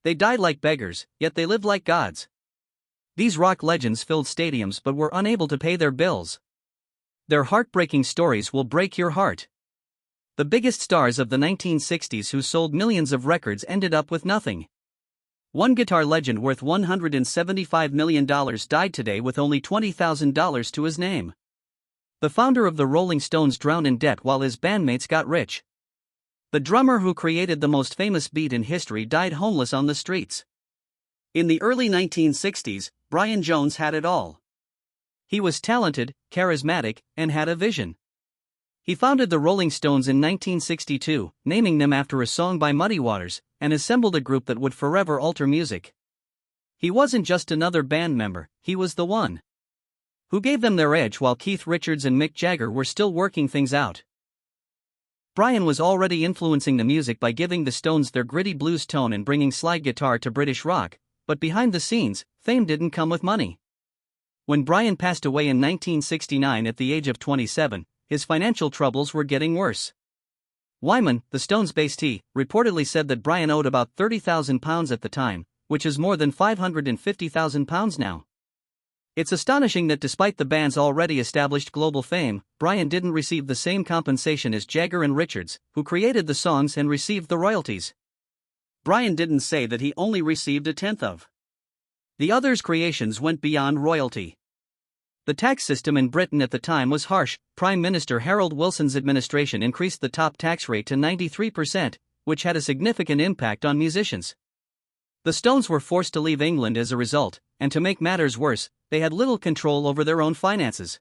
They died like beggars, yet they lived like gods. These rock legends filled stadiums but were unable to pay their bills. Their heartbreaking stories will break your heart. The biggest stars of the 1960s who sold millions of records ended up with nothing. One guitar legend worth $175 million died today with only $20,000 to his name. The founder of the Rolling Stones drowned in debt while his bandmates got rich. The drummer who created the most famous beat in history died homeless on the streets. In the early 1960s, Brian Jones had it all. He was talented, charismatic, and had a vision. He founded the Rolling Stones in 1962, naming them after a song by Muddy Waters, and assembled a group that would forever alter music. He wasn't just another band member, he was the one who gave them their edge while Keith Richards and Mick Jagger were still working things out. Brian was already influencing the music by giving the Stones their gritty blues tone and bringing slide guitar to British rock, but behind the scenes, fame didn't come with money. When Brian passed away in 1969 at the age of 27, his financial troubles were getting worse. Wyman, the Stones' bassist, reportedly said that Brian owed about £30,000 at the time, which is more than £550,000 now. It's astonishing that despite the band's already established global fame, Brian didn't receive the same compensation as Jagger and Richards, who created the songs and received the royalties. Brian didn't say that he only received a tenth of the others' creations went beyond royalty. The tax system in Britain at the time was harsh. Prime Minister Harold Wilson's administration increased the top tax rate to 93%, which had a significant impact on musicians. The Stones were forced to leave England as a result, and to make matters worse, they had little control over their own finances.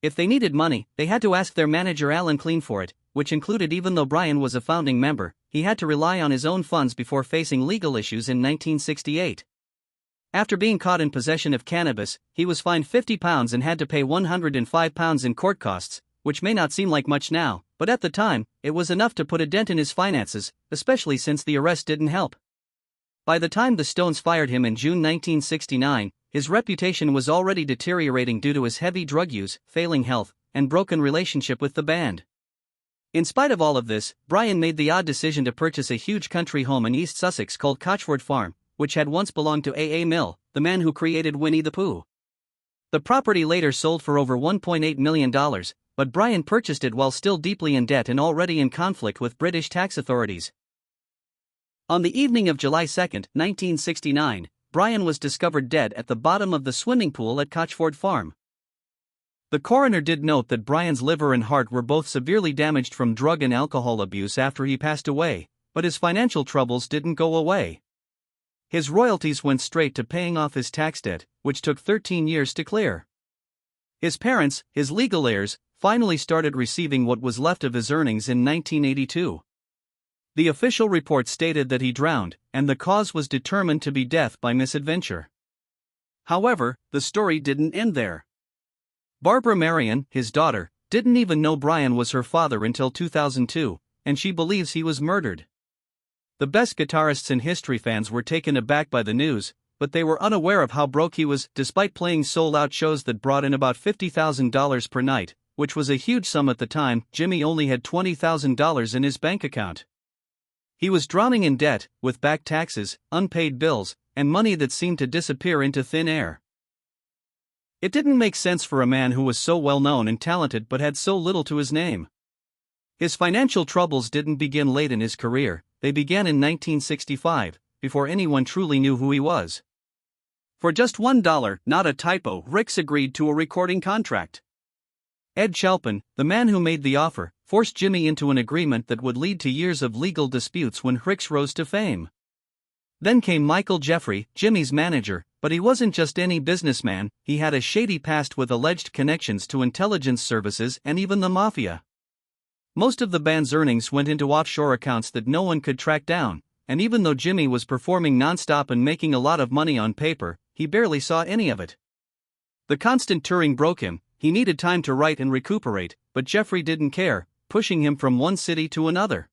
If they needed money, they had to ask their manager Alan Clean for it, which included even though Brian was a founding member, he had to rely on his own funds before facing legal issues in 1968. After being caught in possession of cannabis, he was fined £50 and had to pay £105 in court costs, which may not seem like much now, but at the time, it was enough to put a dent in his finances, especially since the arrest didn't help. By the time the Stones fired him in June 1969, his reputation was already deteriorating due to his heavy drug use, failing health, and broken relationship with the band. In spite of all of this, Brian made the odd decision to purchase a huge country home in East Sussex called Cochford Farm, which had once belonged to A. A. Milne, the man who created Winnie the Pooh. The property later sold for over $1.8 million, but Brian purchased it while still deeply in debt and already in conflict with British tax authorities. On the evening of July 2, 1969, Brian was discovered dead at the bottom of the swimming pool at Cochford Farm. The coroner did note that Brian's liver and heart were both severely damaged from drug and alcohol abuse after he passed away, but his financial troubles didn't go away. His royalties went straight to paying off his tax debt, which took 13 years to clear. His parents, his legal heirs, finally started receiving what was left of his earnings in 1982. The official report stated that he drowned, and the cause was determined to be death by misadventure. However, the story didn't end there. Barbara Marion, his daughter, didn't even know Brian was her father until 2002, and she believes he was murdered. The best guitarists in history fans were taken aback by the news, but they were unaware of how broke he was. Despite playing sold-out shows that brought in about $50,000 per night, which was a huge sum at the time, Jimmy only had $20,000 in his bank account. He was drowning in debt, with back taxes, unpaid bills, and money that seemed to disappear into thin air. It didn't make sense for a man who was so well-known and talented but had so little to his name. His financial troubles didn't begin late in his career. They began in 1965, before anyone truly knew who he was. For just $1, not a typo, Rix agreed to a recording contract. Ed Chalpin, the man who made the offer, forced Jimmy into an agreement that would lead to years of legal disputes when Rix rose to fame. Then came Michael Jeffrey, Jimmy's manager, but he wasn't just any businessman, he had a shady past with alleged connections to intelligence services and even the mafia. Most of the band's earnings went into offshore accounts that no one could track down, and even though Jimmy was performing non-stop and making a lot of money on paper, he barely saw any of it. The constant touring broke him, he needed time to write and recuperate, but Jeffrey didn't care, pushing him from one city to another.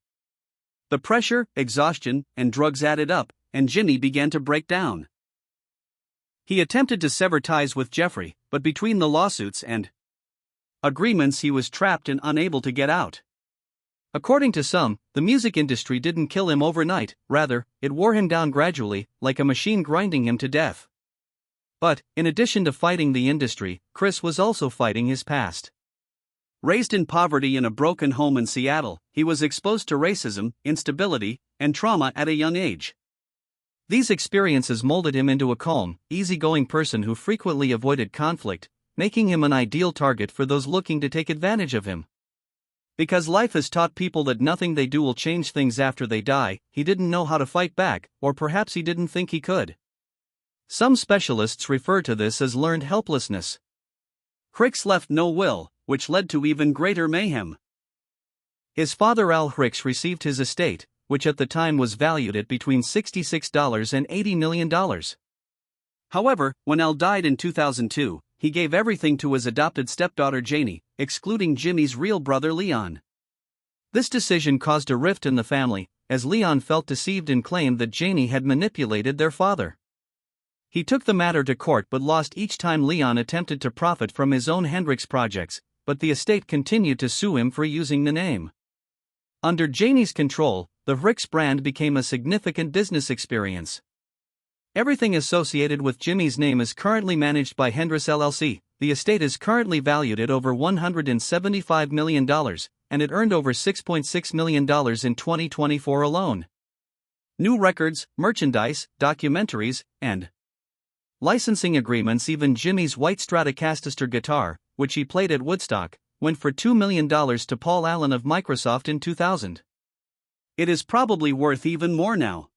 The pressure, exhaustion, and drugs added up, and Jimmy began to break down. He attempted to sever ties with Jeffrey, but between the lawsuits and agreements he was trapped and unable to get out. According to some, The music industry didn't kill him overnight, rather, it wore him down gradually, like a machine grinding him to death. But, in addition to fighting the industry, Chris was also fighting his past. Raised in poverty in a broken home in Seattle, he was exposed to racism, instability, and trauma at a young age. These experiences molded him into a calm, easygoing person who frequently avoided conflict, making him an ideal target for those looking to take advantage of him. Because life has taught people that nothing they do will change things after they die, he didn't know how to fight back, or perhaps he didn't think he could. Some specialists refer to this as learned helplessness. Hicks left no will, which led to even greater mayhem. His father Al Hicks received his estate, which at the time was valued at between $66 and $80 million. However, when Al died in 2002, he gave everything to his adopted stepdaughter Janie, excluding Jimmy's real brother Leon. This decision caused a rift in the family, as Leon felt deceived and claimed that Janie had manipulated their father. He took the matter to court but lost each time Leon attempted to profit from his own Hendrix projects, but the estate continued to sue him for using the name. Under Janie's control, the Hicks brand became a significant business experience. Everything associated with Jimmy's name is currently managed by Hendrix LLC. The estate is currently valued at over $175 million, and it earned over $6.6 million in 2024 alone. New records, merchandise, documentaries, and licensing agreements. Even Jimmy's white Stratocaster guitar, which he played at Woodstock, went for $2 million to Paul Allen of Microsoft in 2000. It is probably worth even more now.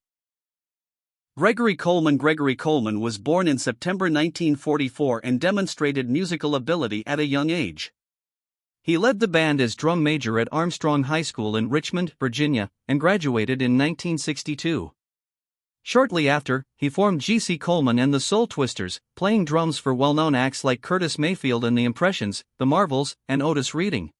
Gregory Coleman was born in September 1944 and demonstrated musical ability at a young age. He led the band as drum major at Armstrong High School in Richmond, Virginia, and graduated in 1962. Shortly after, he formed G.C. Coleman and the Soul Twisters, playing drums for well-known acts like Curtis Mayfield and the Impressions, the Marvels, and Otis Redding.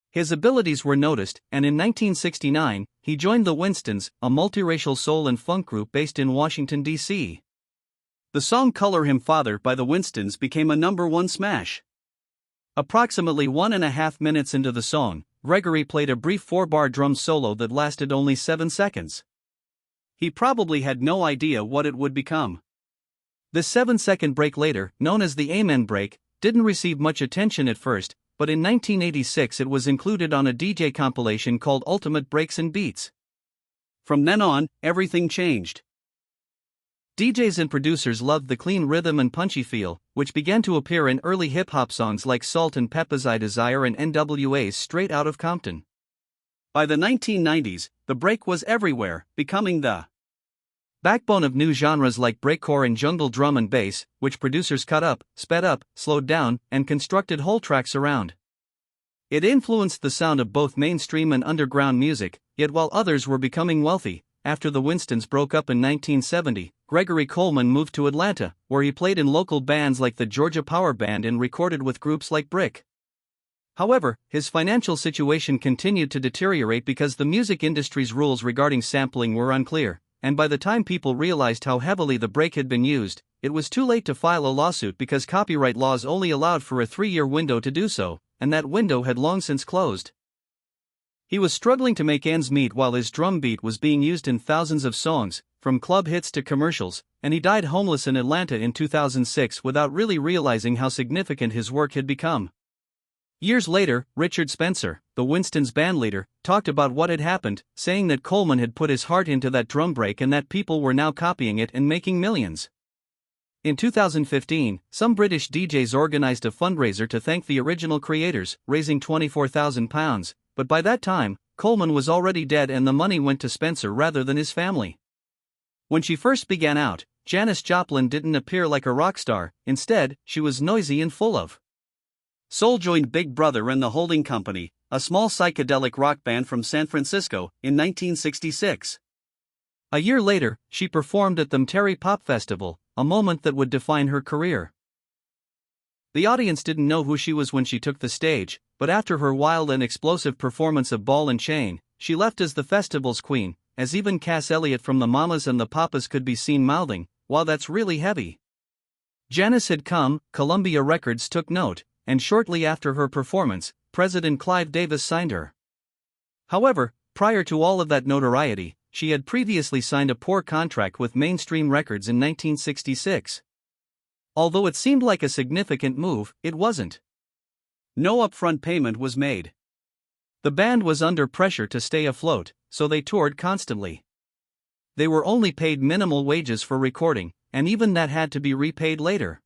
His abilities were noticed, and in 1969, he joined the Winstons, a multiracial soul and funk group based in Washington, D.C. The song Color Him Father by the Winstons became a #1 smash. Approximately 1.5 minutes into the song, Gregory played a brief 4-bar drum solo that lasted only 7 seconds. He probably had no idea what it would become. This 7-second break, later known as the Amen break, didn't receive much attention at first, but in 1986 it was included on a DJ compilation called Ultimate Breaks and Beats. From then on, everything changed. DJs and producers loved the clean rhythm and punchy feel, which began to appear in early hip-hop songs like Salt and Peppa's I Desire and NWA's Straight Out of Compton. By the 1990s, the break was everywhere, becoming the backbone of new genres like breakcore and jungle drum and bass, which producers cut up, sped up, slowed down, and constructed whole tracks around. It influenced the sound of both mainstream and underground music, yet while others were becoming wealthy, after the Winstons broke up in 1970, Gregory Coleman moved to Atlanta, where he played in local bands like the Georgia Power Band and recorded with groups like Brick. However, his financial situation continued to deteriorate because the music industry's rules regarding sampling were unclear, and by the time people realized how heavily the break had been used, it was too late to file a lawsuit because copyright laws only allowed for a 3-year window to do so, and that window had long since closed. He was struggling to make ends meet while his drum beat was being used in thousands of songs, from club hits to commercials, and he died homeless in Atlanta in 2006 without really realizing how significant his work had become. Years later, Richard Spencer, the Winstons' bandleader, talked about what had happened, saying that Coleman had put his heart into that drum break and that people were now copying it and making millions. In 2015, some British DJs organized a fundraiser to thank the original creators, raising £24,000, but by that time, Coleman was already dead and the money went to Spencer rather than his family. When she first began out, Janis Joplin didn't appear like a rock star. Instead, she was noisy and full of soul. Joined Big Brother and the Holding Company, a small psychedelic rock band from San Francisco, in 1966. A year later, she performed at the Mteri Pop Festival, a moment that would define her career. The audience didn't know who she was when she took the stage, but after her wild and explosive performance of Ball and Chain, she left as the festival's queen, as even Cass Elliot from the Mamas and the Papas could be seen mouthing, "Wow, that's really heavy." Janis had come, Columbia Records took note, and shortly after her performance, President Clive Davis signed her. However, Prior to all of that notoriety, she had previously signed a poor contract with Mainstream Records in 1966. Although it seemed like a significant move, it wasn't. No upfront payment was made. The band was under pressure to stay afloat, so they toured constantly. They were only paid minimal wages for recording, and even that had to be repaid later.